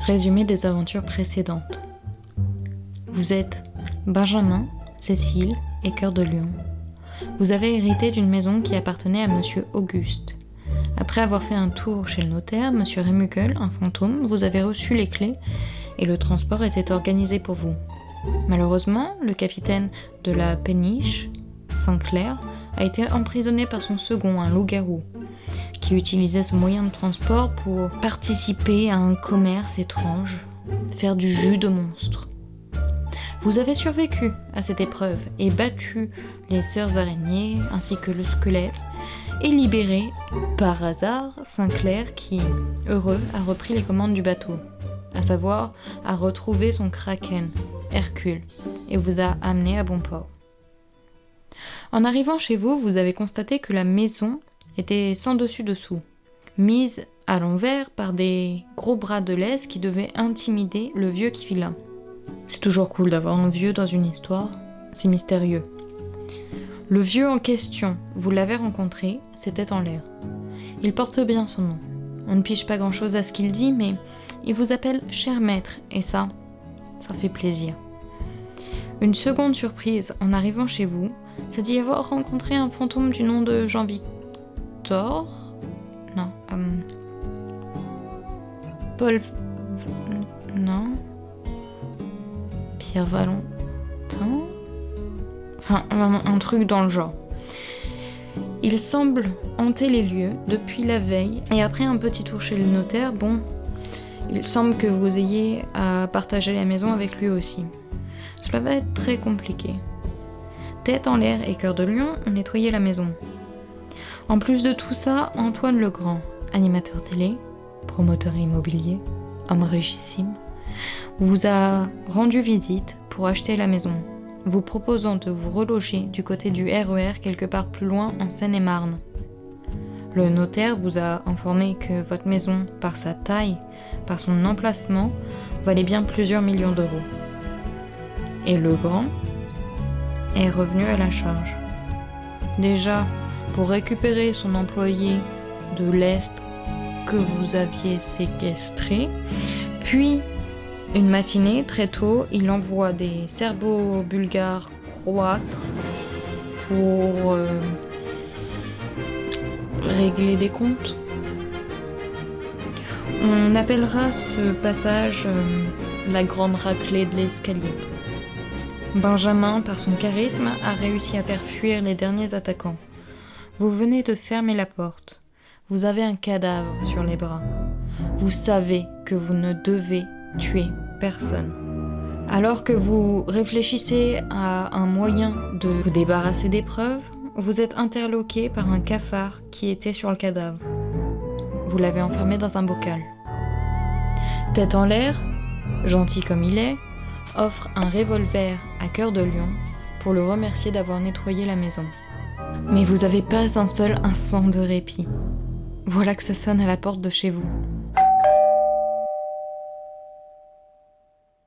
Résumé des aventures précédentes. Vous êtes Benjamin, Cécile et Cœur de Lion. Vous avez hérité d'une maison qui appartenait à Monsieur Auguste. Après avoir fait un tour chez le notaire, Monsieur Rémuquel, un fantôme, vous avez reçu les clés et le transport était organisé pour vous. Malheureusement, le capitaine de la péniche, Saint-Clair, a été emprisonné par son second, un loup-garou, qui utilisait ce moyen de transport pour participer à un commerce étrange, faire du jus de monstre. Vous avez survécu à cette épreuve et battu les sœurs araignées ainsi que le squelette et libéré, par hasard, Saint-Clair qui, heureux, a repris les commandes du bateau, à savoir a retrouvé son kraken, Hercule, et vous a amené à bon port. En arrivant chez vous, vous avez constaté que la maison était sans dessus-dessous, mise à l'envers par des gros bras de laisse qui devaient intimider le vieux qui vit là. C'est toujours cool d'avoir un vieux dans une histoire, c'est mystérieux. Le vieux en question, vous l'avez rencontré, c'était en l'air. Il porte bien son nom. On ne pige pas grand-chose à ce qu'il dit, mais il vous appelle cher maître, et ça fait plaisir. Une seconde surprise en arrivant chez vous, c'est d'y avoir rencontré un fantôme du nom de Jean-Victor. Non. Paul. Non. Pierre Valentin. Enfin, un truc dans le genre. Il semble hanter les lieux depuis la veille, et après un petit tour chez le notaire, il semble que vous ayez à partager la maison avec lui aussi. Cela va être très compliqué. Tête en l'air et Cœur de Lion ont nettoyé la maison. En plus de tout ça, Antoine Legrand, animateur télé, promoteur immobilier, homme richissime, vous a rendu visite pour acheter la maison, vous proposant de vous reloger du côté du RER quelque part plus loin en Seine-et-Marne. Le notaire vous a informé que votre maison, par sa taille, par son emplacement, valait bien plusieurs millions d'euros. Et Legrand est revenu à la charge. Déjà, pour récupérer son employé de l'Est que vous aviez séquestré, puis une matinée, très tôt, il envoie des serbo-bulgares croître pour régler des comptes. On appellera ce passage la grande raclée de l'escalier. Benjamin, par son charisme, a réussi à faire fuir les derniers attaquants. Vous venez de fermer la porte. Vous avez un cadavre sur les bras. Vous savez que vous ne devez tuer personne. Alors que vous réfléchissez à un moyen de vous débarrasser des preuves, vous êtes interloqué par un cafard qui était sur le cadavre. Vous l'avez enfermé dans un bocal. Tête en l'air, gentil comme il est, offre un revolver à Cœur de Lion pour le remercier d'avoir nettoyé la maison. Mais vous n'avez pas un seul instant de répit. Voilà que ça sonne à la porte de chez vous.